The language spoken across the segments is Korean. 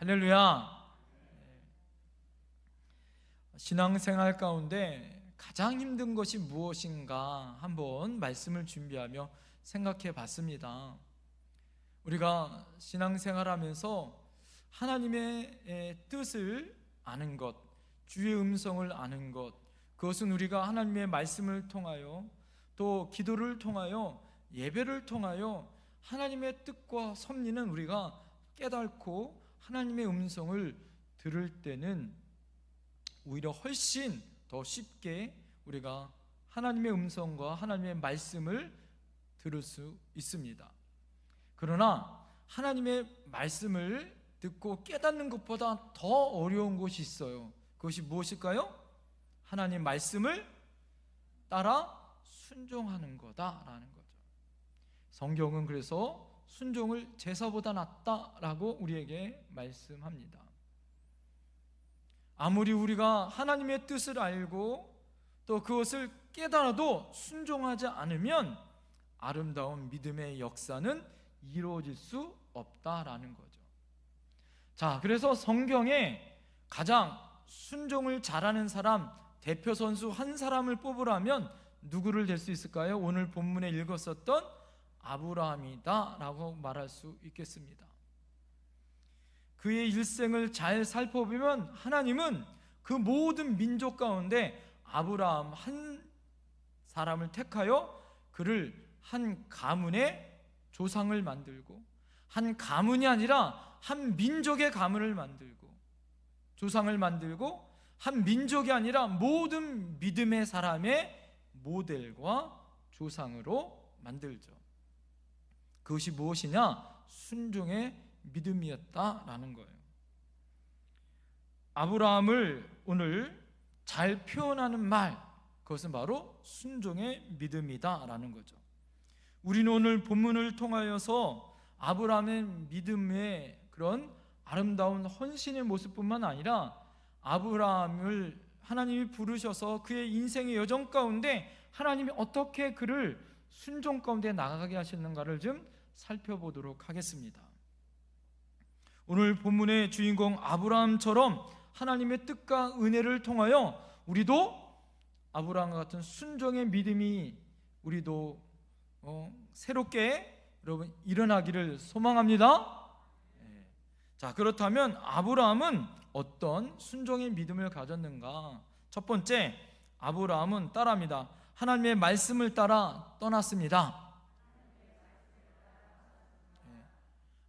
할렐루야. 신앙생활 가운데 가장 힘든 것이 무엇인가 한번 말씀을 준비하며 생각해 봤습니다. 우리가 신앙생활하면서 하나님의 뜻을 아는 것, 주의 음성을 아는 것, 그것은 우리가 하나님의 말씀을 통하여 또 기도를 통하여 예배를 통하여 하나님의 뜻과 섭리는 우리가 깨닫고 하나님의 음성을 들을 때는 오히려 훨씬 더 쉽게 우리가 하나님의 음성과 하나님의 말씀을 들을 수 있습니다. 그러나 하나님의 말씀을 듣고 깨닫는 것보다 더 어려운 것이 있어요. 그것이 무엇일까요? 하나님 말씀을 따라 순종하는 거다라는 거죠. 성경은 그래서 순종을 제사보다 낫다라고 우리에게 말씀합니다. 아무리 우리가 하나님의 뜻을 알고 또 그것을 깨달아도 순종하지 않으면 아름다운 믿음의 역사는 이루어질 수 없다라는 거죠. 자, 그래서 성경에 가장 순종을 잘하는 사람, 대표 선수 한 사람을 뽑으라면 누구를 될 수 있을까요? 오늘 본문에 읽었었던 아브라함이다 라고 말할 수 있겠습니다. 그의 일생을 잘 살펴보면 하나님은 그 모든 민족 가운데 아브라함 한 사람을 택하여 그를 한 가문의 조상을 만들고, 한 가문이 아니라 한 민족의 가문을 만들고, 조상을 만들고, 한 민족이 아니라 모든 믿음의 사람의 모델과 조상으로 만들죠. 그것이 무엇이냐? 순종의 믿음이었다라는 거예요. 아브라함을 오늘 잘 표현하는 말, 그것은 바로 순종의 믿음이다라는 거죠. 우리는 오늘 본문을 통하여서 아브라함의 믿음의 그런 아름다운 헌신의 모습뿐만 아니라 아브라함을 하나님이 부르셔서 그의 인생의 여정 가운데 하나님이 어떻게 그를 순종 가운데 나가게 하셨는가를 좀 살펴보도록 하겠습니다. 오늘 본문의 주인공 아브라함처럼 하나님의 뜻과 은혜를 통하여 우리도 아브라함과 같은 순종의 믿음이 우리도 새롭게 여러분 일어나기를 소망합니다. 자, 그렇다면 아브라함은 어떤 순종의 믿음을 가졌는가? 첫 번째, 아브라함은 따라합니다. 하나님의 말씀을 따라 떠났습니다.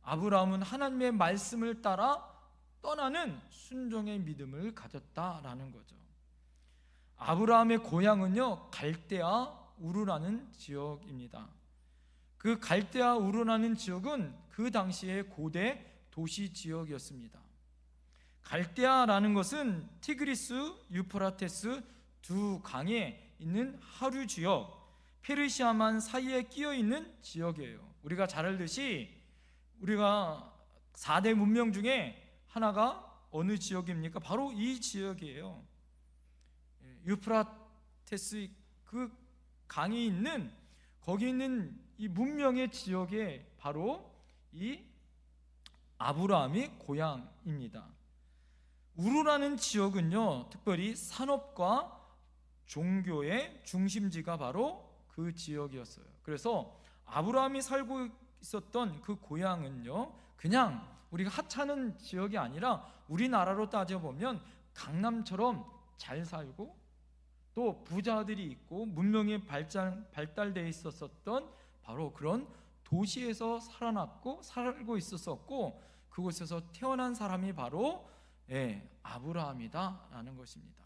아브라함은 하나님의 말씀을 따라 떠나는 순종의 믿음을 가졌다라는 거죠. 아브라함의 고향은요, 갈대아 우르라는 지역입니다. 그 갈대아 우르라는 지역은 그 당시의 고대 도시 지역이었습니다. 갈대아라는 것은 티그리스, 유프라테스 두 강에 있는 하류 지역, 페르시아만 사이에 끼어 있는 지역이에요. 우리가 잘 알듯이 우리가 4대 문명 중에 하나가 어느 지역입니까? 바로 이 지역이에요. 유프라테스 그 강이 있는 거기 있는 이 문명의 지역에 바로 이 아브라함의 고향입니다. 우르라는 지역은요, 특별히 산업과 종교의 중심지가 바로 그 지역이었어요. 그래서 아브라함이 살고 있었던 그 고향은요, 그냥 우리가 하찮은 지역이 아니라 우리나라로 따져보면 강남처럼 잘 살고 또 부자들이 있고 문명이 발달되어 있었던 바로 그런 도시에서 살아났고 살고 있었었고, 그곳에서 태어난 사람이 바로 아브라함이다라는 것입니다.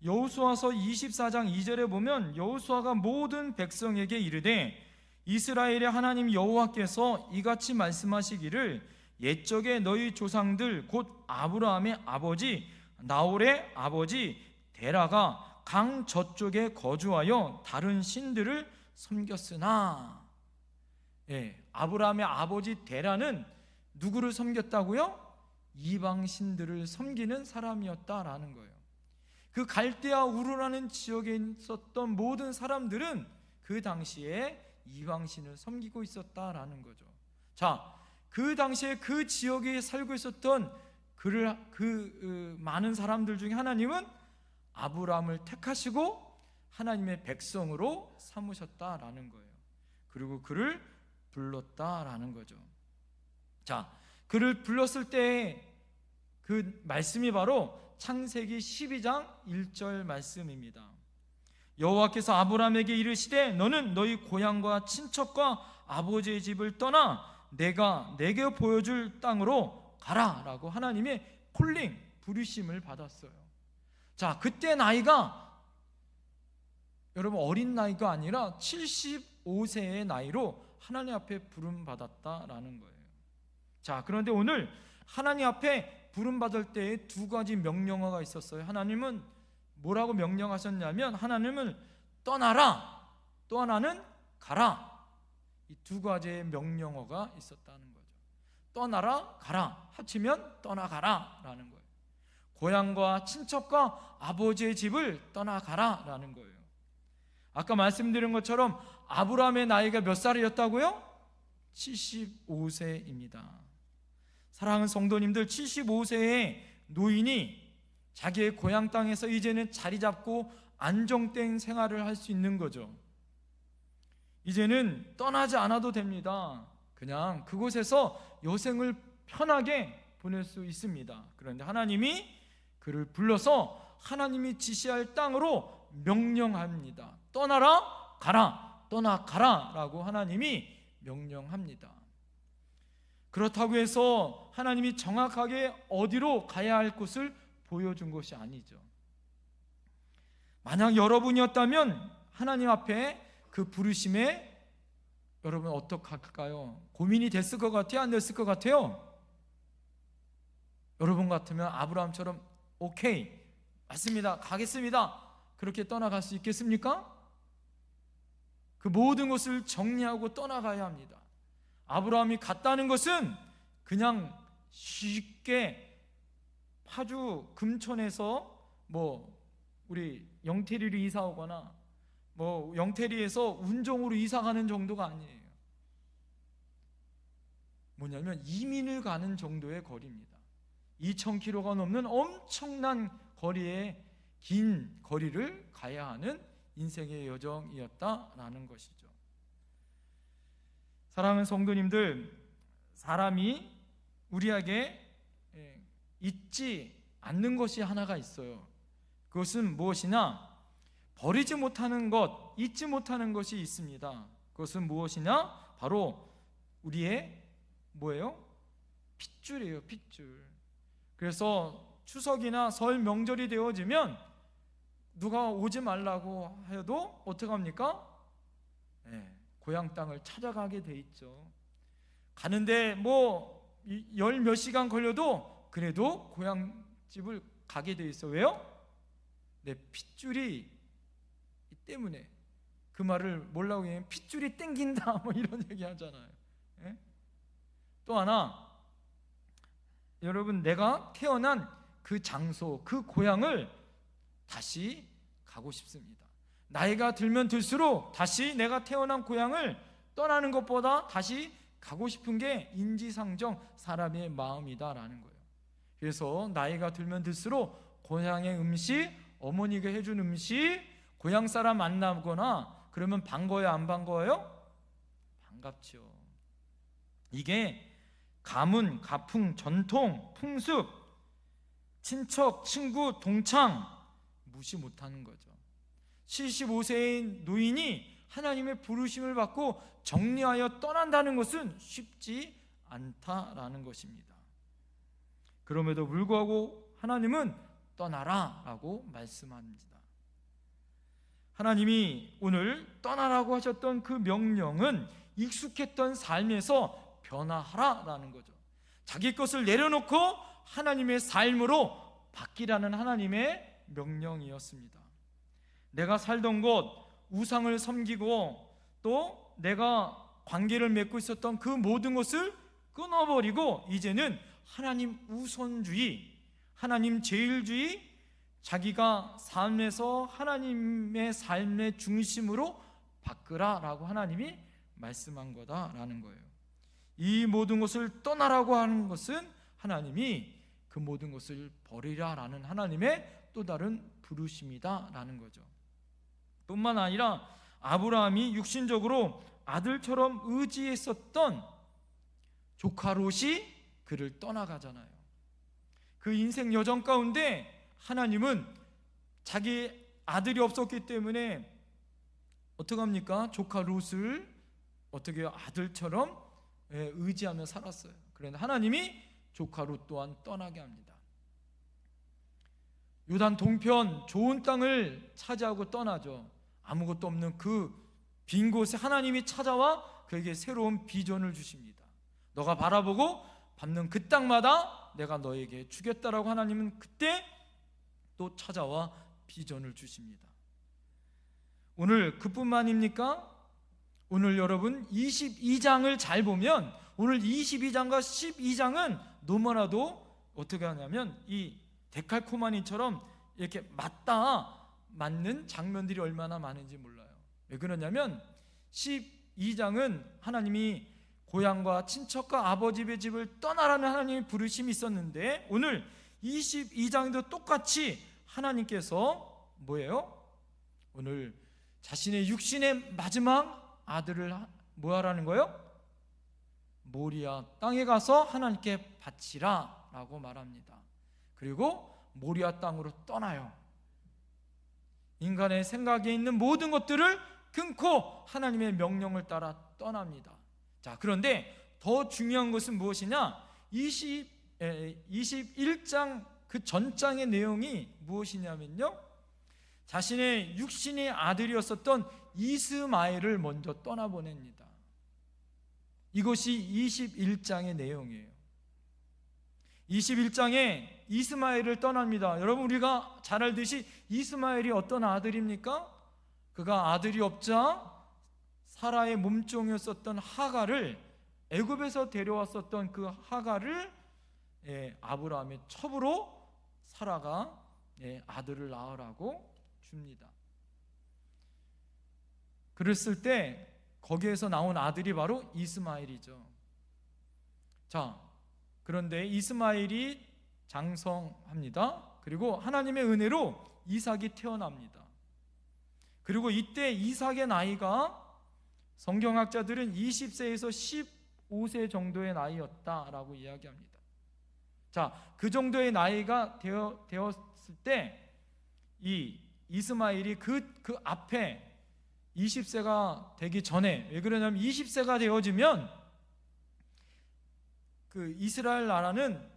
여호수아서 24장 2절에 보면 여호수아가 모든 백성에게 이르되 이스라엘의 하나님 여호와께서 이같이 말씀하시기를 옛적에 너희 조상들 곧 아브라함의 아버지 나홀의 아버지 데라가 강 저쪽에 거주하여 다른 신들을 섬겼으나, 아브라함의 아버지 데라는 누구를 섬겼다고요? 이방 신들을 섬기는 사람이었다라는 거예요. 그 갈대아 우르라는 지역에 있었던 모든 사람들은 그 당시에 이방신을 섬기고 있었다라는 거죠. 자, 그 당시에 그 지역에 살고 있었던 많은 사람들 중에 하나님은 아브라함을 택하시고 하나님의 백성으로 삼으셨다라는 거예요. 그리고 그를 불렀다라는 거죠. 자, 그를 불렀을 때 그 말씀이 바로 창세기 12장 1절 말씀입니다. 여호와께서 아브라함에게 이르시되 너는 너희 고향과 친척과 아버지의 집을 떠나 내가 내게 보여줄 땅으로 가라 라고 하나님의 콜링, 부르심을 받았어요. 자, 그때 나이가 여러분 어린 나이가 아니라 75세의 나이로 하나님 앞에 부름받았다라는 거예요. 자, 그런데 오늘 하나님 앞에 부름받을 때에 두 가지 명령어가 있었어요. 하나님은 뭐라고 명령하셨냐면 하나님은 떠나라, 또 하나는 가라. 이 두 가지의 명령어가 있었다는 거죠. 떠나라, 가라 합치면 떠나가라 라는 거예요. 고향과 친척과 아버지의 집을 떠나가라 라는 거예요. 아까 말씀드린 것처럼 아브라함의 나이가 몇 살이었다고요? 75세입니다. 사랑하는 성도님들, 75세의 노인이 자기의 고향 땅에서 이제는 자리 잡고 안정된 생활을 할 수 있는 거죠. 이제는 떠나지 않아도 됩니다. 그냥 그곳에서 여생을 편하게 보낼 수 있습니다. 그런데 하나님이 그를 불러서 하나님이 지시할 땅으로 명령합니다. 떠나라, 가라, 떠나가라 라고 하나님이 명령합니다. 그렇다고 해서 하나님이 정확하게 어디로 가야 할 곳을 보여준 것이 아니죠. 만약 여러분이었다면 하나님 앞에 그 부르심에 여러분 어떻게 할까요? 고민이 됐을 것 같아요? 안 됐을 것 같아요? 여러분 같으면 아브라함처럼 오케이, 맞습니다, 가겠습니다, 그렇게 떠나갈 수 있겠습니까? 그 모든 것을 정리하고 떠나가야 합니다. 아브라함이 갔다는 것은 그냥 쉽게 파주 금천에서 우리 영태리로 이사 오거나 영태리에서 운정으로 이사 가는 정도가 아니에요. 뭐냐면 이민을 가는 정도의 거리입니다. 2000km가 넘는 엄청난 거리에 긴 거리를 가야 하는 인생의 여정이었다라는 것이죠. 사랑하는 성도님들, 사람이 우리에게 잊지 않는 것이 하나가 있어요. 그것은 무엇이냐? 버리지 못하는 것, 잊지 못하는 것이 있습니다. 그것은 무엇이냐? 바로 우리의 뭐예요? 핏줄이에요, 핏줄. 그래서 추석이나 설 명절이 되어지면 누가 오지 말라고 해도 어떻게 합니까? 고향 땅을 찾아가게 돼 있죠. 가는데 열 몇 시간 걸려도 그래도 고향 집을 가게 돼 있어. 왜요? 내 핏줄이 때문에. 그 말을 뭐라고 해요? 핏줄이 땡긴다 이런 얘기 하잖아요. 또 하나, 여러분, 내가 태어난 그 장소, 그 고향을 다시 가고 싶습니다. 나이가 들면 들수록 다시 내가 태어난 고향을 떠나는 것보다 다시 가고 싶은 게 인지상정 사람의 마음이다라는 거예요. 그래서 나이가 들면 들수록 고향의 음식, 어머니가 해준 음식, 고향 사람 만나거나 그러면 반가워요, 안 반가워요? 반갑죠. 이게 가문, 가풍, 전통, 풍습, 친척, 친구, 동창 무시 못하는 거죠. 75세의 노인이 하나님의 부르심을 받고 정리하여 떠난다는 것은 쉽지 않다라는 것입니다. 그럼에도 불구하고 하나님은 떠나라 라고 말씀합니다. 하나님이 오늘 떠나라고 하셨던 그 명령은 익숙했던 삶에서 변화하라 라는 거죠. 자기 것을 내려놓고 하나님의 삶으로 바뀌라는 하나님의 명령이었습니다. 내가 살던 곳, 우상을 섬기고 또 내가 관계를 맺고 있었던 그 모든 것을 끊어버리고 이제는 하나님 우선주의, 하나님 제일주의, 자기가 삶에서 하나님의 삶의 중심으로 바꾸라라고 하나님이 말씀한 거다라는 거예요. 이 모든 것을 떠나라고 하는 것은 하나님이 그 모든 것을 버리라라는 하나님의 또 다른 부르심이다라는 거죠. 뿐만 아니라 아브라함이 육신적으로 아들처럼 의지했었던 조카 롯이 그를 떠나가잖아요. 그 인생 여정 가운데 하나님은 자기 아들이 없었기 때문에 어떻게 합니까? 조카 롯을 어떻게 아들처럼 의지하며 살았어요. 그런데 하나님이 조카 롯 또한 떠나게 합니다. 요단 동편 좋은 땅을 차지하고 떠나죠. 아무것도 없는 그 빈 곳에 하나님이 찾아와 그에게 새로운 비전을 주십니다. 너가 바라보고 밟는 그 땅마다 내가 너에게 주겠다라고 하나님은 그때 또 찾아와 비전을 주십니다. 오늘 그뿐만입니까? 오늘 여러분 22장을 잘 보면 오늘 22장과 12장은 너무나도 어떻게 하냐면 이 데칼코마니처럼 이렇게 맞는 장면들이 얼마나 많은지 몰라요. 왜 그러냐면 12장은 하나님이 고향과 친척과 아버지 집을 떠나라는 하나님의 부르심이 있었는데 오늘 22장도 똑같이 하나님께서 뭐예요? 오늘 자신의 육신의 마지막 아들을 뭐 하라는 거예요? 모리아 땅에 가서 하나님께 바치라 라고 말합니다. 그리고 모리아 땅으로 떠나요. 인간의 생각에 있는 모든 것들을 끊고 하나님의 명령을 따라 떠납니다. 자, 그런데 더 중요한 것은 무엇이냐? 21장 그 전장의 내용이 무엇이냐면요, 자신의 육신의 아들이었었던 이스마엘을 먼저 떠나보냅니다. 이것이 21장의 내용이에요. 21장에 이스마엘을 떠납니다. 여러분, 우리가 잘 알듯이 이스마엘이 어떤 아들입니까? 그가 아들이 없자 사라의 몸종이었었던 하갈을, 애굽에서 데려왔었던 그 하갈을 아브라함의 첩으로 사라가 아들을 낳으라고 줍니다. 그랬을 때 거기에서 나온 아들이 바로 이스마엘이죠. 자, 그런데 이스마엘이 장성합니다. 그리고 하나님의 은혜로 이삭이 태어납니다. 그리고 이때 이삭의 나이가 성경학자들은 20세에서 15세 정도의 나이였다라고 이야기합니다. 자, 그 정도의 나이가 되었을 때 이 이스마엘이 그 앞에 20세가 되기 전에, 왜 그러냐면 20세가 되어지면 그 이스라엘 나라는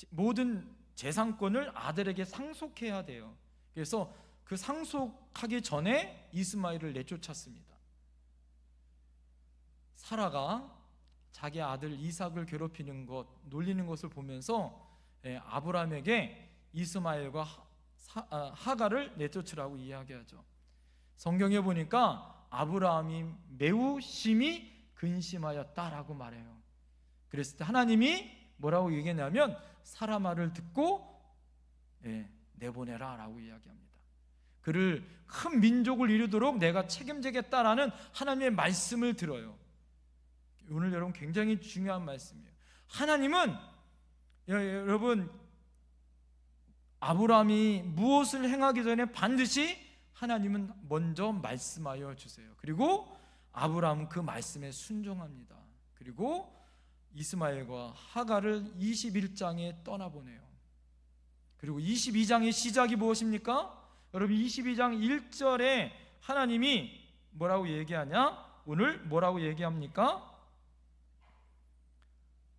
모든 재산권을 아들에게 상속해야 돼요. 그래서 그 상속하기 전에 이스마엘을 내쫓았습니다. 사라가 자기 아들 이삭을 괴롭히는 것, 놀리는 것을 보면서 아브라함에게 이스마엘과 하갈을 내쫓으라고 이야기하죠. 성경에 보니까 아브라함이 매우 심히 근심하였다라고 말해요. 그랬을 때 하나님이 뭐라고 얘기했냐면 사라 말을 듣고 내보내라 라고 이야기합니다. 그를 큰 민족을 이루도록 내가 책임지겠다라는 하나님의 말씀을 들어요. 오늘 여러분 굉장히 중요한 말씀이에요. 하나님은 여러분 아브라함이 무엇을 행하기 전에 반드시 하나님은 먼저 말씀하여 주세요. 그리고 아브라함은 그 말씀에 순종합니다. 그리고 이스마엘과 하갈을 21장에 떠나보내요. 그리고 22장의 시작이 무엇입니까? 여러분 22장 1절에 하나님이 뭐라고 얘기하냐? 오늘 뭐라고 얘기합니까?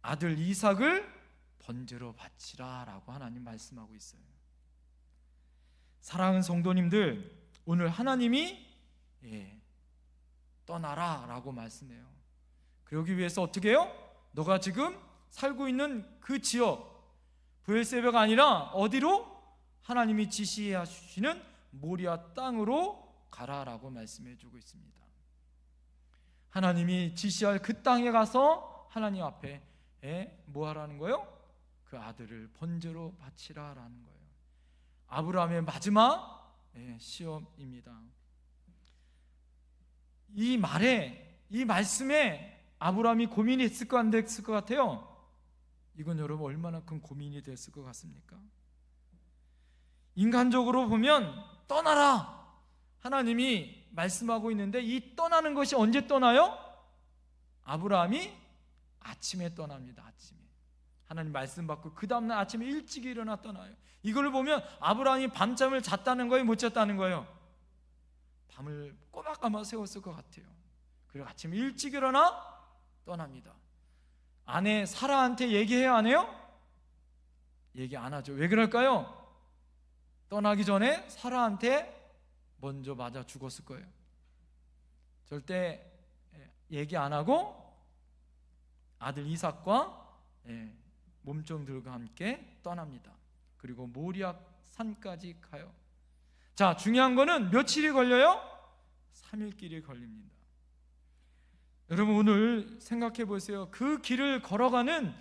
아들 이삭을 번제로 바치라 라고 하나님 말씀하고 있어요. 사랑하는 성도님들, 오늘 하나님이 떠나라 라고 말씀해요. 그러기 위해서 어떻게 해요? 너가 지금 살고 있는 그 지역 브엘세바가 아니라 어디로? 하나님이 지시하시는 모리아 땅으로 가라라고 말씀해주고 있습니다. 하나님이 지시할 그 땅에 가서 하나님 앞에 뭐 하라는 거예요? 그 아들을 번제로 바치라라는 거예요. 아브라함의 마지막 시험입니다. 이 말에, 이 말씀에 아브라함이 고민이 했을 거 안 됐을 것 같아요? 이건 여러분 얼마나 큰 고민이 됐을 것 같습니까? 인간적으로 보면 떠나라 하나님이 말씀하고 있는데, 이 떠나는 것이 언제 떠나요? 아브라함이 아침에 떠납니다. 아침에 하나님 말씀 받고 그 다음날 아침에 일찍 일어나 떠나요. 이걸 보면 아브라함이 밤잠을 잤다는 거예요, 못 잤다는 거예요? 밤을 꼬박꼬박 세웠을 것 같아요. 그리고 아침에 일찍 일어나 떠납니다. 아내 사라한테 얘기해요, 안 해요? 얘기 안 하죠. 왜 그럴까요? 떠나기 전에 사라한테 먼저 맞아 죽었을 거예요. 절대 얘기 안 하고 아들 이삭과 몸종들과 함께 떠납니다. 그리고 모리아 산까지 가요. 자, 중요한 거는 며칠이 걸려요? 3일길이 걸립니다. 여러분, 오늘 생각해 보세요. 그 길을 걸어가는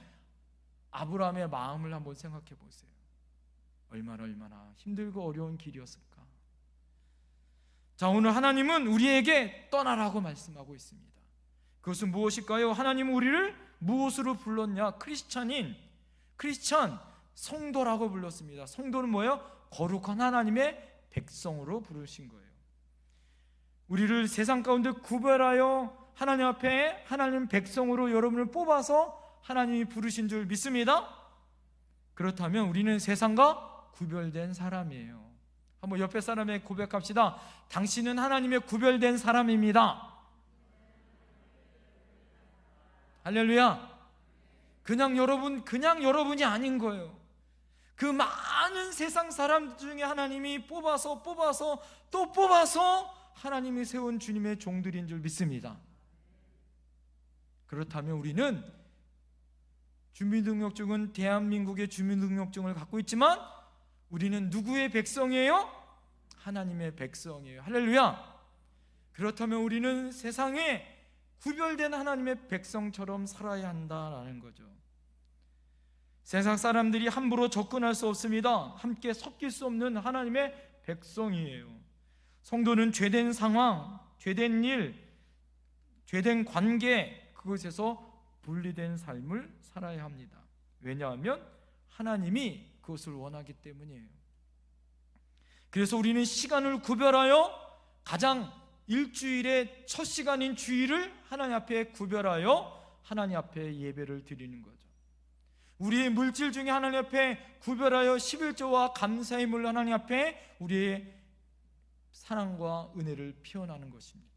아브라함의 마음을 한번 생각해 보세요. 얼마나 힘들고 어려운 길이었을까. 자, 오늘 하나님은 우리에게 떠나라고 말씀하고 있습니다. 그것은 무엇일까요? 하나님은 우리를 무엇으로 불렀냐? 크리스찬, 성도라고 불렀습니다. 성도는 뭐예요? 거룩한 하나님의 백성으로 부르신 거예요. 우리를 세상 가운데 구별하여 하나님 앞에 하나님 백성으로 여러분을 뽑아서 하나님이 부르신 줄 믿습니다. 그렇다면 우리는 세상과 구별된 사람이에요. 한번 옆에 사람에게 고백합시다. 당신은 하나님의 구별된 사람입니다. 할렐루야. 그냥 여러분이 아닌 거예요. 그 많은 세상 사람 중에 하나님이 뽑아서 또 뽑아서 하나님이 세운 주님의 종들인 줄 믿습니다. 그렇다면 우리는 주민등록증은 대한민국의 주민등록증을 갖고 있지만 우리는 누구의 백성이에요? 하나님의 백성이에요. 할렐루야. 그렇다면 우리는 세상에 구별된 하나님의 백성처럼 살아야 한다라는 거죠. 세상 사람들이 함부로 접근할 수 없습니다. 함께 섞일 수 없는 하나님의 백성이에요. 성도는 죄된 상황, 죄된 일, 죄된 관계, 그것에서 분리된 삶을 살아야 합니다. 왜냐하면 하나님이 그것을 원하기 때문이에요. 그래서 우리는 시간을 구별하여 가장 일주일의 첫 시간인 주일을 하나님 앞에 구별하여 하나님 앞에 예배를 드리는 거죠. 우리의 물질 중에 하나님 앞에 구별하여 11조와 감사의 물 하나님 앞에 우리의 사랑과 은혜를 피워나는 것입니다.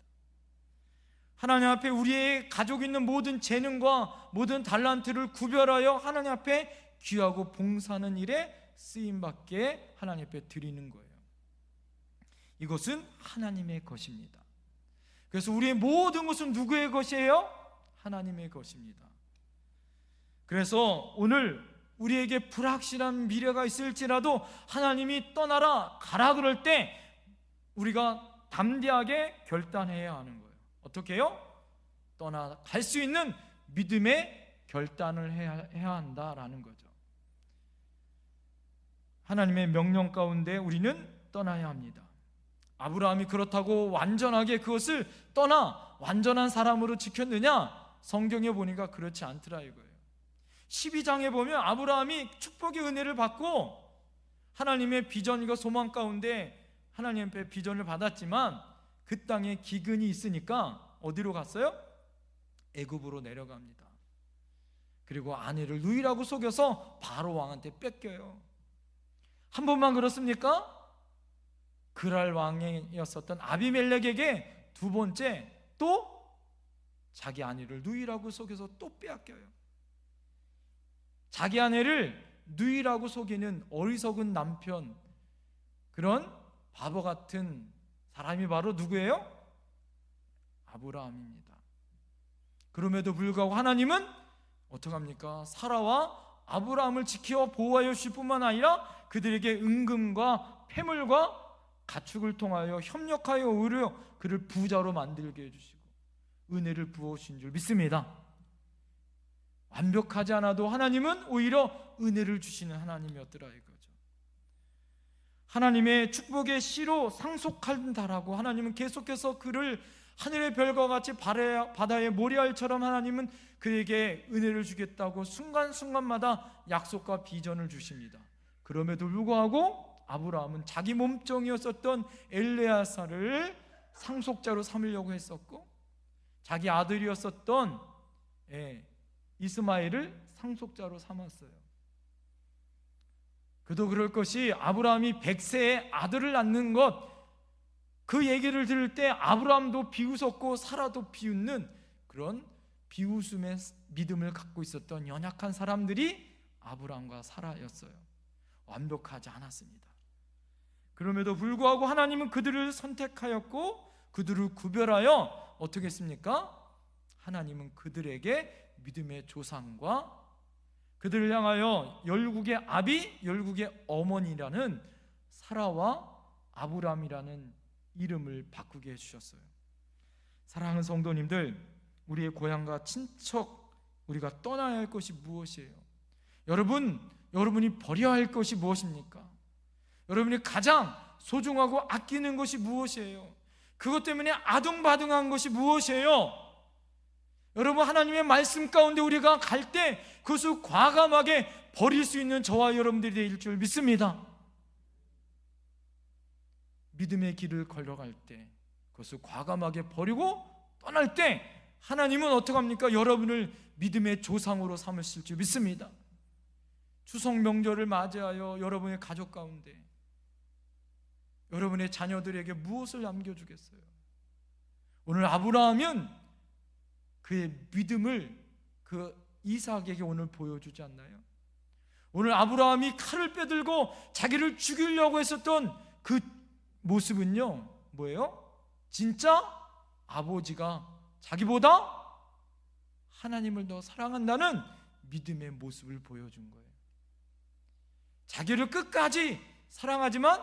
하나님 앞에 우리의 가지고 있는 모든 재능과 모든 달란트를 구별하여 하나님 앞에 귀하고 봉사하는 일에 쓰임받게 하나님 앞에 드리는 거예요. 이것은 하나님의 것입니다. 그래서 우리의 모든 것은 누구의 것이에요? 하나님의 것입니다. 그래서 오늘 우리에게 불확실한 미래가 있을지라도 하나님이 떠나라 가라 그럴 때 우리가 담대하게 결단해야 하는 거예요. 어떻게 해요? 떠나갈 수 있는 믿음의 결단을 해야 한다라는 거죠. 하나님의 명령 가운데 우리는 떠나야 합니다. 아브라함이 그렇다고 완전하게 그것을 떠나 완전한 사람으로 지켰느냐? 성경에 보니까 그렇지 않더라 이거예요. 12장에 보면 아브라함이 축복의 은혜를 받고 하나님의 비전과 소망 가운데 하나님 앞에 비전을 받았지만 그 땅에 기근이 있으니까 어디로 갔어요? 애굽으로 내려갑니다. 그리고 아내를 누이라고 속여서 바로 왕한테 뺏겨요. 한 번만 그렇습니까? 그랄 왕이었었던 아비멜렉에게 두 번째 또 자기 아내를 누이라고 속여서 또 빼앗겨요. 자기 아내를 누이라고 속이는 어리석은 남편, 그런 바보 같은 사람이 바로 누구예요? 아브라함입니다. 그럼에도 불구하고 하나님은 어떡합니까? 사라와 아브라함을 지켜 보호하여 주실 뿐만 아니라 그들에게 은금과 폐물과 가축을 통하여 협력하여 오히려 그를 부자로 만들게 해주시고 은혜를 부어주신 줄 믿습니다. 완벽하지 않아도 하나님은 오히려 은혜를 주시는 하나님이었더라 이거죠. 하나님의 축복의 씨로 상속한다라고 하나님은 계속해서 그를 하늘의 별과 같이 바다의 모래알처럼 하나님은 그에게 은혜를 주겠다고 순간순간마다 약속과 비전을 주십니다. 그럼에도 불구하고 아브라함은 자기 몸종이었었던 엘레아사를 상속자로 삼으려고 했었고, 자기 아들이었었던 이스마엘을 상속자로 삼았어요. 그도 그럴 것이 아브라함이 100세에 아들을 낳는 것, 그 얘기를 들을 때 아브라함도 비웃었고 사라도 비웃는 그런 비웃음의 믿음을 갖고 있었던 연약한 사람들이 아브라함과 사라였어요. 완벽하지 않았습니다. 그럼에도 불구하고 하나님은 그들을 선택하였고 그들을 구별하여 어떻게 했습니까? 하나님은 그들에게 믿음의 조상과 그들을 향하여 열국의 아비, 열국의 어머니라는 사라와 아브라함이라는 이름을 바꾸게 해주셨어요. 사랑하는 성도님들, 우리의 고향과 친척, 우리가 떠나야 할 것이 무엇이에요? 여러분이 버려야 할 것이 무엇입니까? 여러분이 가장 소중하고 아끼는 것이 무엇이에요? 그것 때문에 아둥바둥한 것이 무엇이에요? 여러분, 하나님의 말씀 가운데 우리가 갈 때 그것을 과감하게 버릴 수 있는 저와 여러분들이 될 줄 믿습니다. 믿음의 길을 걸어갈 때 그것을 과감하게 버리고 떠날 때 하나님은 어떻게 합니까? 여러분을 믿음의 조상으로 삼으실 줄 믿습니다. 추석 명절을 맞이하여 여러분의 가족 가운데 여러분의 자녀들에게 무엇을 남겨주겠어요? 오늘 아브라함은 그의 믿음을 그 이삭에게 오늘 보여주지 않나요? 오늘 아브라함이 칼을 빼들고 자기를 죽이려고 했었던 그 모습은요, 뭐예요? 진짜 아버지가 자기보다 하나님을 더 사랑한다는 믿음의 모습을 보여준 거예요. 자기를 끝까지 사랑하지만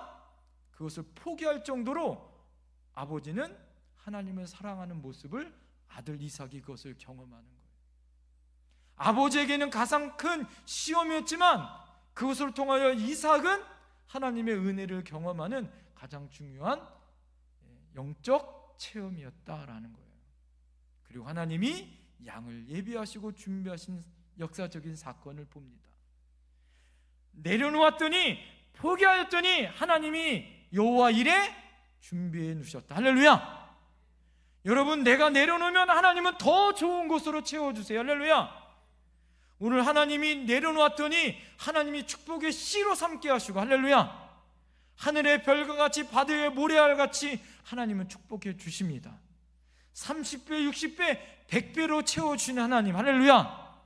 그것을 포기할 정도로 아버지는 하나님을 사랑하는 모습을 아들 이삭이 그것을 경험하는 거예요. 아버지에게는 가장 큰 시험이었지만 그것을 통하여 이삭은 하나님의 은혜를 경험하는 가장 중요한 영적 체험이었다라는 거예요. 그리고 하나님이 양을 예비하시고 준비하신 역사적인 사건을 봅니다. 내려놓았더니 포기하였더니 하나님이 여호와 일에 준비해 놓으셨다. 할렐루야. 여러분, 내가 내려놓으면 하나님은 더 좋은 곳으로 채워주세요. 할렐루야. 오늘 하나님이 내려놓았더니 하나님이 축복의 씨로 삼게 하시고, 할렐루야, 하늘의 별과 같이 바다의 모래알같이 하나님은 축복해 주십니다. 30배, 60배, 100배로 채워주시는 하나님, 할렐루야.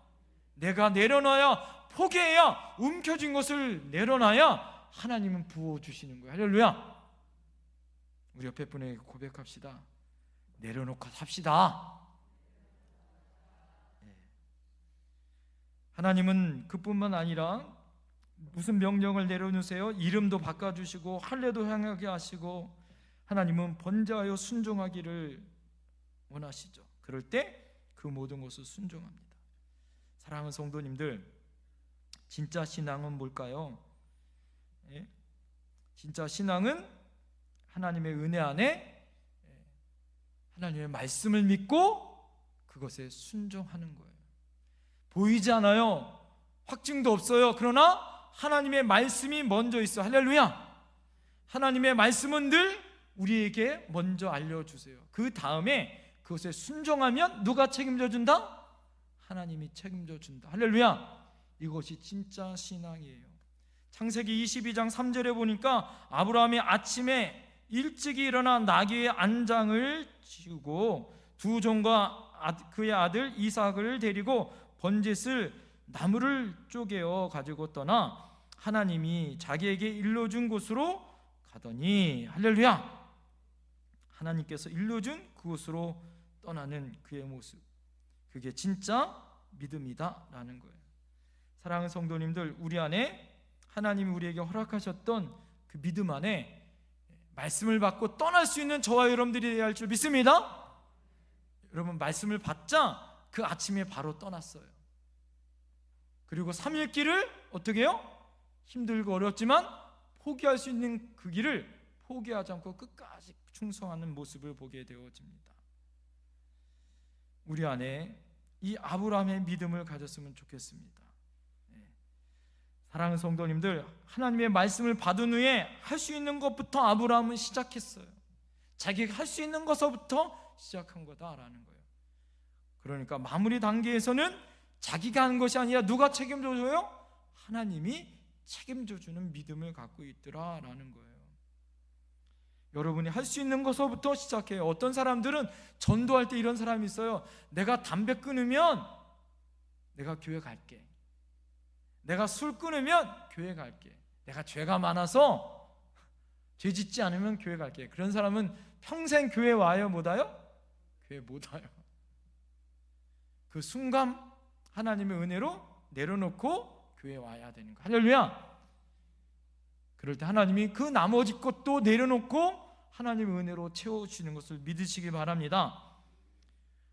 내가 내려놔야, 포기해야, 움켜진 것을 내려놔야 하나님은 부어주시는 거예요. 할렐루야. 우리 옆에 분에게 고백합시다. 내려놓고 삽시다. 하나님은 그뿐만 아니라 무슨 명령을 내려놓으세요? 이름도 바꿔주시고 할례도 향하게 하시고 하나님은 번제하여 순종하기를 원하시죠. 그럴 때 그 모든 것을 순종합니다. 사랑하는 성도님들, 진짜 신앙은 뭘까요? 진짜 신앙은 하나님의 은혜 안에 하나님의 말씀을 믿고 그것에 순종하는 거예요. 보이지 않아요. 확증도 없어요. 그러나 하나님의 말씀이 먼저 있어. 할렐루야. 하나님의 말씀은 늘 우리에게 먼저 알려주세요. 그 다음에 그것에 순종하면 누가 책임져 준다? 하나님이 책임져 준다. 할렐루야. 이것이 진짜 신앙이에요. 창세기 22장 3절에 보니까 아브라함이 아침에 일찍이 일어나 나귀의 안장을 지우고 두 종과 그의 아들 이삭을 데리고 번제쓸 나무를 쪼개어 가지고 떠나 하나님이 자기에게 일러준 곳으로 가더니, 할렐루야, 하나님께서 일러준 그곳으로 떠나는 그의 모습, 그게 진짜 믿음이다라는 거예요. 사랑하는 성도님들, 우리 안에 하나님이 우리에게 허락하셨던 그 믿음 안에 말씀을 받고 떠날 수 있는 저와 여러분들이 되어야 할 줄 믿습니다. 여러분, 말씀을 받자 그 아침에 바로 떠났어요. 그리고 3일 길을 어떻게 해요? 힘들고 어렵지만 포기할 수 있는 그 길을 포기하지 않고 끝까지 충성하는 모습을 보게 되어집니다. 우리 안에 이 아브라함의 믿음을 가졌으면 좋겠습니다. 사랑하는 성도님들, 하나님의 말씀을 받은 후에 할 수 있는 것부터 아브라함은 시작했어요. 자기가 할 수 있는 것부터 시작한 거다라는 거예요. 그러니까 마무리 단계에서는 자기가 하는 것이 아니라 누가 책임져줘요? 하나님이 책임져주는 믿음을 갖고 있더라라는 거예요. 여러분이 할 수 있는 것부터 시작해요. 어떤 사람들은 전도할 때 이런 사람이 있어요. 내가 담배 끊으면 내가 교회 갈게. 내가 술 끊으면 교회 갈게. 내가 죄가 많아서 죄 짓지 않으면 교회 갈게. 그런 사람은 평생 교회 와요? 못 와요? 교회 못 와요. 그 순간 하나님의 은혜로 내려놓고 교회 와야 되는 거예요. 할렐루야. 그럴 때 하나님이 그 나머지 것도 내려놓고 하나님의 은혜로 채워주시는 것을 믿으시기 바랍니다.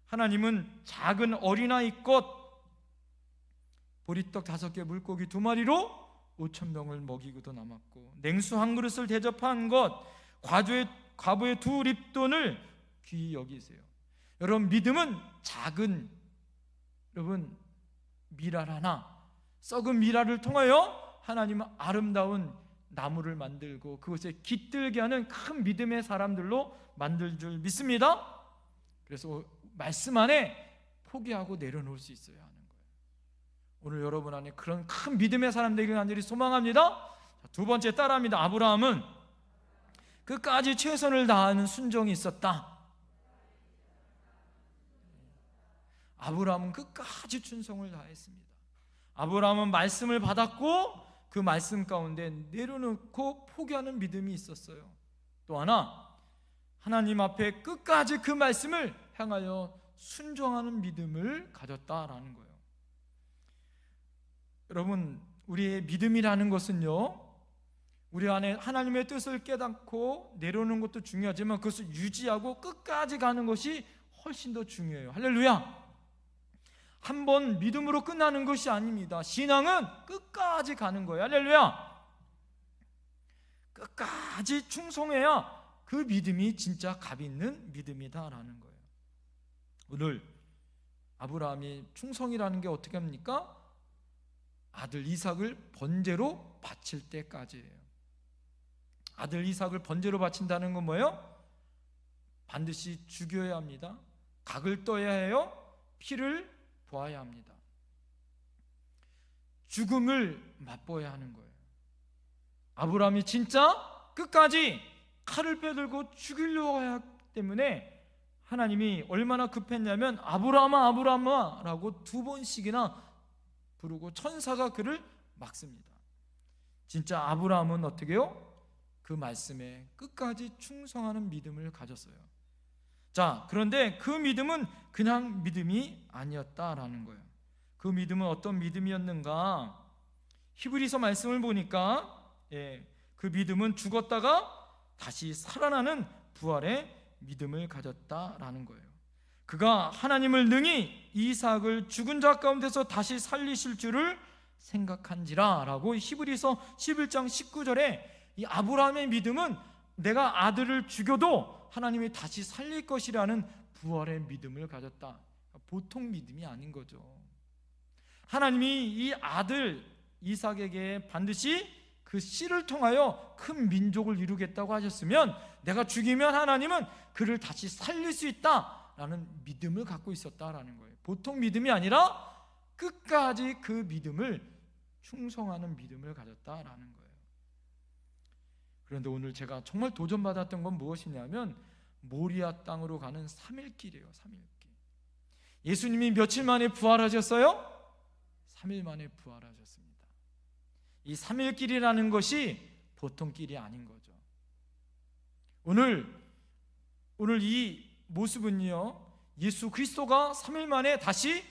하나님은 작은 어린아이 것 보리떡 5개 물고기 2마리로 5,000명을 먹이고도 남았고, 냉수 한 그릇을 대접한 것, 과부의 2립돈을 귀히 여기세요. 여러분, 믿음은 작은 미랄 하나, 썩은 미랄을 통하여 하나님은 아름다운 나무를 만들고 그것에 깃들게 하는 큰 믿음의 사람들로 만들 줄 믿습니다. 그래서 말씀 안에 포기하고 내려놓을 수 있어야 하는 거예요. 오늘 여러분 안에 그런 큰 믿음의 사람 되기를 간절히 소망합니다. 두 번째 따라합니다. 아브라함은 끝까지 최선을 다하는 순종이 있었다. 아브라함은 끝까지 충성을 다했습니다. 아브라함은 말씀을 받았고 그 말씀 가운데 내려놓고 포기하는 믿음이 있었어요. 또 하나, 하나님 앞에 끝까지 그 말씀을 향하여 순종하는 믿음을 가졌다라는 거예요. 여러분, 우리의 믿음이라는 것은요, 우리 안에 하나님의 뜻을 깨닫고 내려놓는 것도 중요하지만 그것을 유지하고 끝까지 가는 것이 훨씬 더 중요해요. 할렐루야. 한 번 믿음으로 끝나는 것이 아닙니다. 신앙은 끝까지 가는 거예요. 할렐루야. 끝까지 충성해야 그 믿음이 진짜 값 있는 믿음이다라는 거예요. 오늘 아브라함이 충성이라는 게 어떻게 합니까? 아들 이삭을 번제로 바칠 때까지예요. 아들 이삭을 번제로 바친다는 건 뭐예요? 반드시 죽여야 합니다. 각을 떠야 해요. 피를 보아야 합니다. 죽음을 맛보아야 하는 거예요. 아브라함이 진짜 끝까지 칼을 빼들고 죽이려고 하기 때문에 하나님이 얼마나 급했냐면 아브라함아 아브라함아 라고 2번씩이나 부르고 천사가 그를 막습니다. 진짜 아브라함은 어떻게 해요? 그 말씀에 끝까지 충성하는 믿음을 가졌어요. 자, 그런데 그 믿음은 그냥 믿음이 아니었다라는 거예요. 그 믿음은 어떤 믿음이었는가? 히브리서 말씀을 보니까 그 믿음은 죽었다가 다시 살아나는 부활의 믿음을 가졌다라는 거예요. 그가 하나님을 능히 이삭을 죽은 자 가운데서 다시 살리실 줄을 생각한지라 라고 히브리서 11장 19절에 이 아브라함의 믿음은 내가 아들을 죽여도 하나님이 다시 살릴 것이라는 부활의 믿음을 가졌다. 보통 믿음이 아닌 거죠. 하나님이 이 아들 이삭에게 반드시 그 씨를 통하여 큰 민족을 이루겠다고 하셨으면 내가 죽이면 하나님은 그를 다시 살릴 수 있다라는 믿음을 갖고 있었다라는 거예요. 보통 믿음이 아니라 끝까지 그 믿음을 충성하는 믿음을 가졌다라는 거예요. 그런데 오늘 제가 정말 도전받았던 건 무엇이냐면 모리아 땅으로 가는 3일길이에요. 3일길. 예수님이 며칠 만에 부활하셨어요? 3일 만에 부활하셨습니다. 이 3일길이라는 것이 보통 길이 아닌 거죠. 오늘 이 모습은요, 예수 그리스도가 3일 만에 다시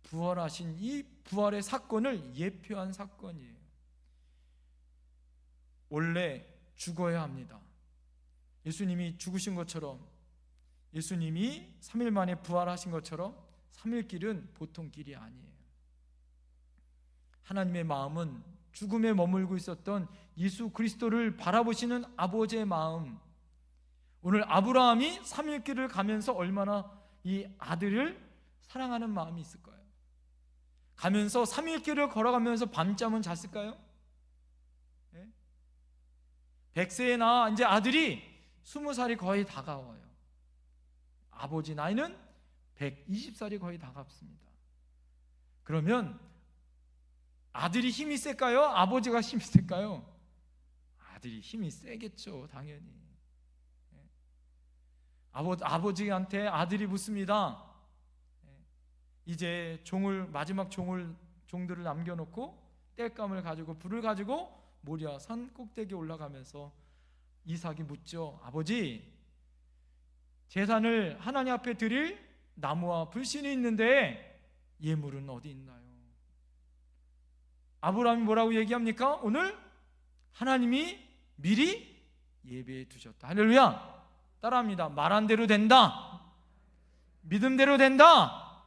부활하신 이 부활의 사건을 예표한 사건이에요. 원래 죽어야 합니다. 예수님이 죽으신 것처럼, 예수님이 3일 만에 부활하신 것처럼 3일 길은 보통 길이 아니에요. 하나님의 마음은 죽음에 머물고 있었던 예수 그리스도를 바라보시는 아버지의 마음, 오늘 아브라함이 3일 길을 가면서 얼마나 이 아들을 사랑하는 마음이 있을까요? 가면서 3일길을 걸어가면서 밤잠은 잤을까요? 100세에 나 이제 아들이 20살이 거의 다가와요. 아버지 나이는 120살이 거의 다가왔습니다. 그러면 아들이 힘이 셀까요? 아버지가 힘이 셀까요? 아들이 힘이 세겠죠, 당연히. 아버지한테 아들이 묻습니다. 이제 마지막 종들을 남겨놓고 땔감을 가지고 불을 가지고 모리아 산 꼭대기에 올라가면서 이삭이 묻죠. 아버지, 제사를 하나님 앞에 드릴 나무와 불신이 있는데 예물은 어디 있나요? 아브라함이 뭐라고 얘기합니까? 오늘 하나님이 미리 예배해 두셨다. 할렐루야. 따라합니다. 말한 대로 된다. 믿음대로 된다.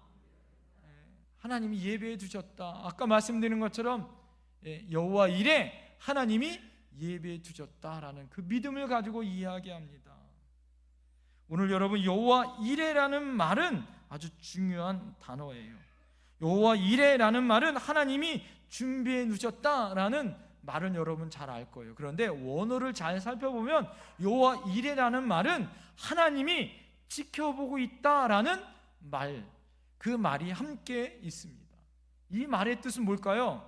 하나님이 예배해 두셨다. 아까 말씀드린 것처럼 여호와 일에 하나님이 예배해 두셨다라는 그 믿음을 가지고 이야기합니다. 오늘 여러분, 여호와 이레라는 말은 아주 중요한 단어예요. 여호와 이레라는 말은 하나님이 준비해 두셨다라는 말은 여러분 잘 알 거예요. 그런데 원어를 잘 살펴보면 여호와 이레라는 말은 하나님이 지켜보고 있다라는 말, 그 말이 함께 있습니다. 이 말의 뜻은 뭘까요?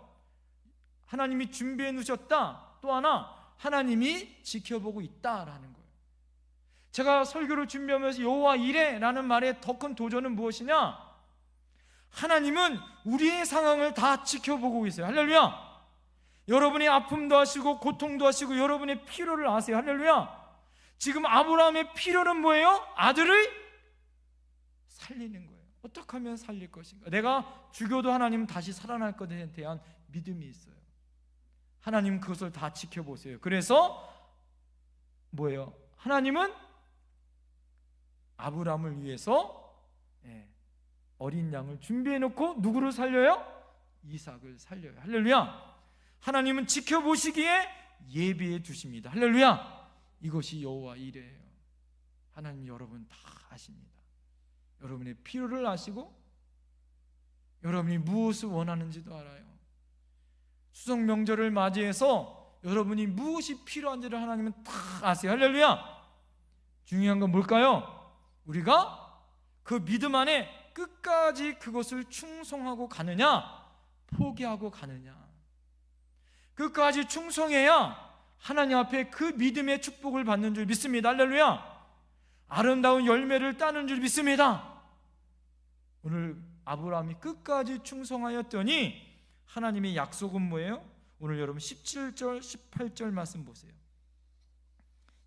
하나님이 준비해 놓으셨다. 또 하나, 하나님이 지켜보고 있다라는 거예요. 제가 설교를 준비하면서 여호와 이레라는 말의 더 큰 도전은 무엇이냐? 하나님은 우리의 상황을 다 지켜보고 계세요. 할렐루야. 여러분의 아픔도 하시고 고통도 하시고 여러분의 필요를 아세요. 할렐루야. 지금 아브라함의 필요는 뭐예요? 아들을 살리는 거예요. 어떻게 하면 살릴 것인가? 내가 죽여도 하나님은 다시 살아날 것에 대한 믿음이 있어요. 하나님은 그것을 다 지켜보세요. 그래서 뭐예요? 하나님은 아브라함을 위해서 어린 양을 준비해 놓고 누구를 살려요? 이삭을 살려요. 할렐루야. 하나님은 지켜보시기에 예비해 두십니다. 할렐루야. 이것이 여호와 이레예요. 하나님 여러분 다 아십니다. 여러분의 필요를 아시고 여러분이 무엇을 원하는지도 알아요. 추석 명절을 맞이해서 여러분이 무엇이 필요한지를 하나님은 다 아세요. 할렐루야. 중요한 건 뭘까요? 우리가 그 믿음 안에 끝까지 그것을 충성하고 가느냐, 포기하고 가느냐. 끝까지 충성해야 하나님 앞에 그 믿음의 축복을 받는 줄 믿습니다. 할렐루야. 아름다운 열매를 따는 줄 믿습니다. 오늘 아브라함이 끝까지 충성하였더니 하나님의 약속은 뭐예요? 오늘 여러분 17절 18절 말씀 보세요.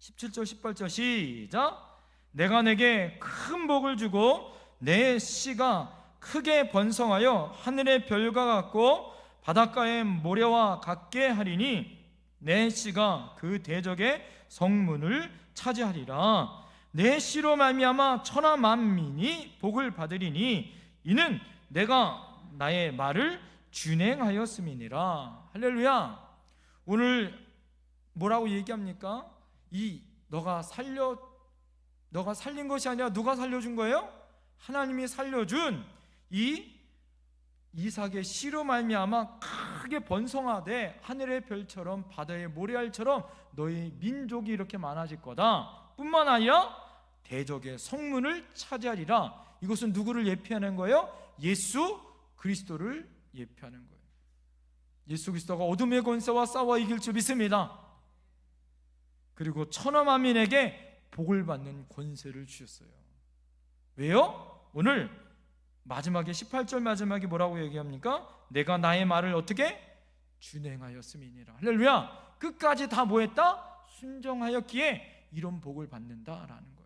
17절 18절 시작. 내가 내게 큰 복을 주고 내 씨가 크게 번성하여 하늘의 별과 같고 바닷가의 모래와 같게 하리니 내 씨가 그 대적의 성문을 차지하리라. 내 씨로 말미암아 천하 만민이 복을 받으리니 이는 내가 나의 말을 준행하였음이니라. 할렐루야. 오늘 뭐라고 얘기합니까? 너가 살린 것이 아니라 누가 살려준 거예요? 하나님이 살려준 이 이삭의 씨로 말미암아 크게 번성하되 하늘의 별처럼 바다의 모래알처럼 너희 민족이 이렇게 많아질 거다. 뿐만 아니라 대적의 성문을 차지하리라. 이것은 누구를 예표하는 거예요? 예수 그리스도를 예표하는 거예요. 예수 그리스도가 어둠의 권세와 싸워 이길 줄 믿습니다. 그리고 천하 만민에게 복을 받는 권세를 주셨어요. 왜요? 오늘 마지막에 18절 마지막에 뭐라고 얘기합니까? 내가 나의 말을 어떻게? 준행하였음이니라. 할렐루야. 끝까지 다 뭐했다? 순종하였기에 이런 복을 받는다라는 거예요.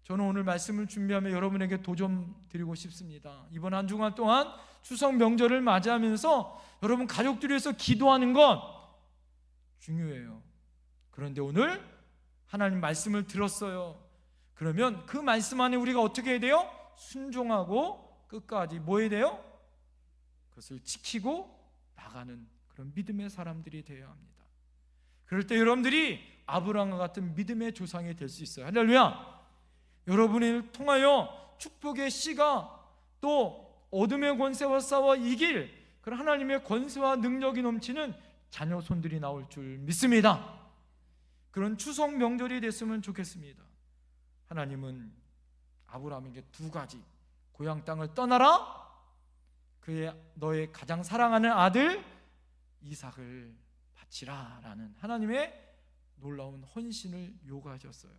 저는 오늘 말씀을 준비하며 여러분에게 도전 드리고 싶습니다. 이번 한 주간 동안 추석 명절을 맞이하면서 여러분 가족들이 위해서 기도하는 것 중요해요. 그런데 오늘 하나님 말씀을 들었어요. 그러면 그 말씀 안에 우리가 어떻게 해야 돼요? 순종하고 끝까지 뭐 해야 돼요? 그것을 지키고 나가는 그런 믿음의 사람들이 되어야 합니다. 그럴 때 여러분들이 아브라함과 같은 믿음의 조상이 될 수 있어요. 할렐루야. 여러분을 통하여 축복의 씨가 또 어둠의 권세와 싸워 이길 그런 하나님의 권세와 능력이 넘치는 자녀 손들이 나올 줄 믿습니다. 그런 추석 명절이 됐으면 좋겠습니다. 하나님은 아브라함에게 두 가지, 고향 땅을 떠나라, 너의 가장 사랑하는 아들 이삭을 바치라 라는 하나님의 놀라운 헌신을 요구하셨어요.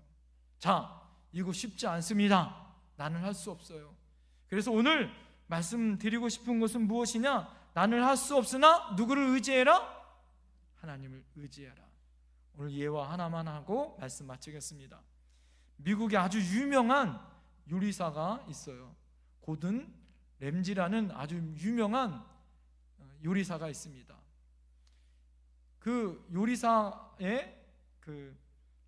자, 이거 쉽지 않습니다. 나는 할 수 없어요. 그래서 오늘 말씀드리고 싶은 것은 무엇이냐? 나는 할 수 없으나 누구를 의지해라? 하나님을 의지해라. 오늘 예화 하나만 하고 말씀 마치겠습니다. 미국에 아주 유명한 요리사가 있어요. 고든 램지라는 아주 유명한 요리사가 있습니다. 그 요리사의 그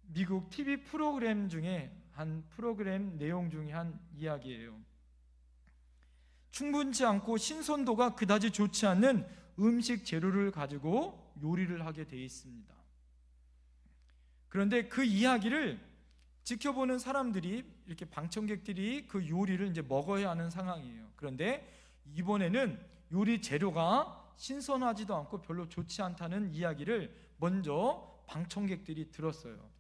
미국 TV 프로그램 중에 한 프로그램 내용 중에 한 이야기예요. 충분치 않고 신선도가 그다지 좋지 않는 음식 재료를 가지고 요리를 하게 되어 있습니다. 그런데 그 이야기를 지켜보는 사람들이, 이렇게 방청객들이 그 요리를 이제 먹어야 하는 상황이에요. 그런데 이번에는 요리 재료가 신선하지도 않고 별로 좋지 않다는 이야기를 먼저 방청객들이 들었어요.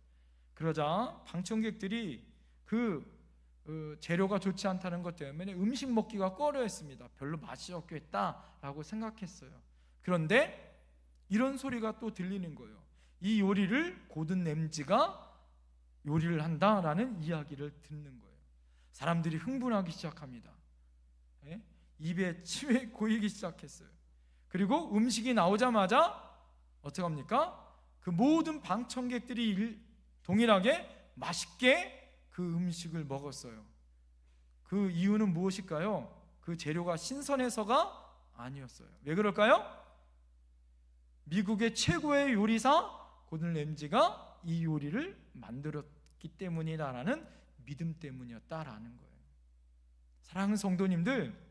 그러자 방청객들이 그 재료가 좋지 않다는 것 때문에 음식 먹기가 꺼려했습니다. 별로 맛이 없겠다라고 생각했어요. 그런데 이런 소리가 또 들리는 거예요. 이 요리를 고든 램지가 요리를 한다라는 이야기를 듣는 거예요. 사람들이 흥분하기 시작합니다. 입에 침이 고이기 시작했어요. 그리고 음식이 나오자마자 어떻게 합니까? 그 모든 방청객들이 동일하게 맛있게 그 음식을 먹었어요. 그 이유는 무엇일까요? 그 재료가 신선해서가 아니었어요. 왜 그럴까요? 미국의 최고의 요리사 고든 램지가 이 요리를 만들었기 때문이다라는 믿음 때문이었다라는 거예요. 사랑하는 성도님들,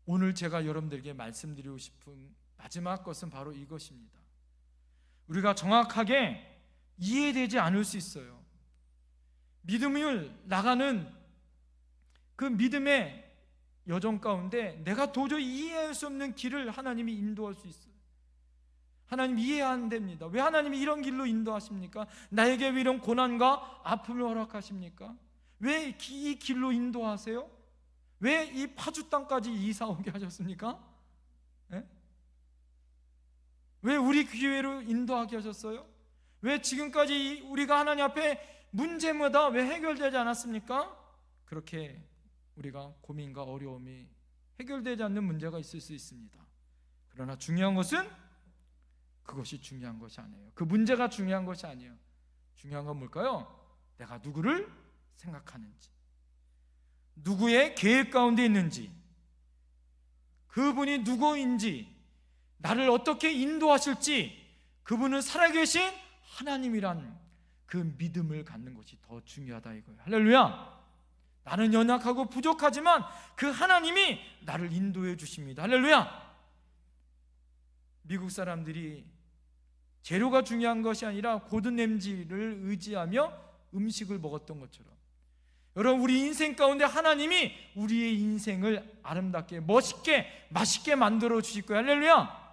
오늘 제가 여러분들에게 말씀드리고 싶은 마지막 것은 바로 이것입니다. 우리가 정확하게 이해되지 않을 수 있어요. 믿음을 나가는 그 믿음의 여정 가운데 내가 도저히 이해할 수 없는 길을 하나님이 인도할 수 있어요. 하나님 이해 안 됩니다. 왜 하나님이 이런 길로 인도하십니까? 나에게 왜 이런 고난과 아픔을 허락하십니까? 왜 이 길로 인도하세요? 왜 이 파주 땅까지 이사 오게 하셨습니까? 왜 우리 교회로 인도하게 하셨어요? 왜 지금까지 우리가 하나님 앞에 문제마다 왜 해결되지 않았습니까? 그렇게 우리가 고민과 어려움이 해결되지 않는 문제가 있을 수 있습니다. 그러나 중요한 것은 그것이 중요한 것이 아니에요. 그 문제가 중요한 것이 아니에요. 중요한 건 뭘까요? 내가 누구를 생각하는지, 누구의 계획 가운데 있는지, 그분이 누구인지, 나를 어떻게 인도하실지, 그분은 살아계신 하나님이란 그 믿음을 갖는 것이 더 중요하다 이거예요. 할렐루야. 나는 연약하고 부족하지만 그 하나님이 나를 인도해 주십니다. 할렐루야. 미국 사람들이 재료가 중요한 것이 아니라 고든 램지를 의지하며 음식을 먹었던 것처럼, 여러분, 우리 인생 가운데 하나님이 우리의 인생을 아름답게, 멋있게, 맛있게 만들어 주실 거예요. 할렐루야.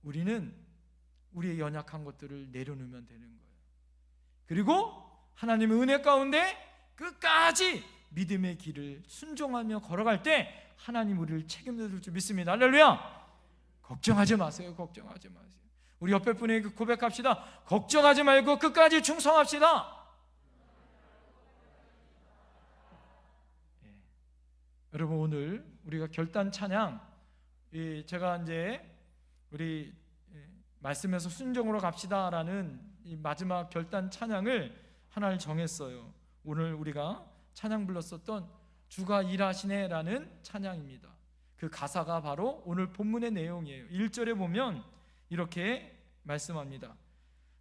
우리는 우리의 연약한 것들을 내려놓으면 되는 거예요. 그리고 하나님의 은혜 가운데 끝까지 믿음의 길을 순종하며 걸어갈 때 하나님 우리를 책임져 줄 줄 믿습니다. 할렐루야. 걱정하지 마세요. 걱정하지 마세요. 우리 옆에 분에게 고백합시다. 걱정하지 말고 끝까지 충성합시다. 여러분, 오늘 우리가 결단 찬양, 제가 이제 우리 말씀에서 순종으로 갑시다라는 이 마지막 결단 찬양을 하나를 정했어요. 오늘 우리가 찬양 불렀었던 주가 일하시네라는 찬양입니다. 그 가사가 바로 오늘 본문의 내용이에요. 1절에 보면 이렇게 말씀합니다.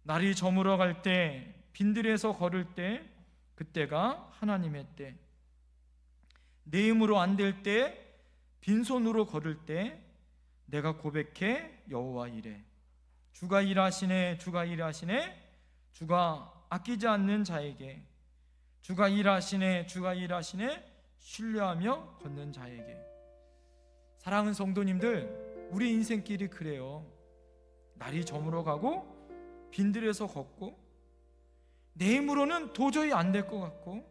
날이 저물어 갈 때, 빈들에서 걸을 때, 그때가 하나님의 때. 내 힘으로 안 될 때, 빈손으로 걸을 때 내가 고백해 여호와 이래. 주가 일하시네, 주가 일하시네. 주가 아끼지 않는 자에게, 주가 일하시네, 주가 일하시네. 신뢰하며 걷는 자에게. 사랑하는 성도님들, 우리 인생길이 그래요. 날이 저물어가고 빈들에서 걷고 내 힘으로는 도저히 안 될 것 같고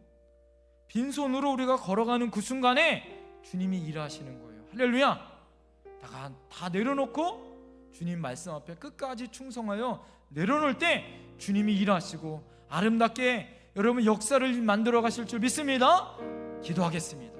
빈손으로 우리가 걸어가는 그 순간에 주님이 일하시는 거예요. 할렐루야. 다 내려놓고 주님 말씀 앞에 끝까지 충성하여 내려놓을 때 주님이 일하시고 아름답게 여러분 역사를 만들어 가실 줄 믿습니다. 기도하겠습니다.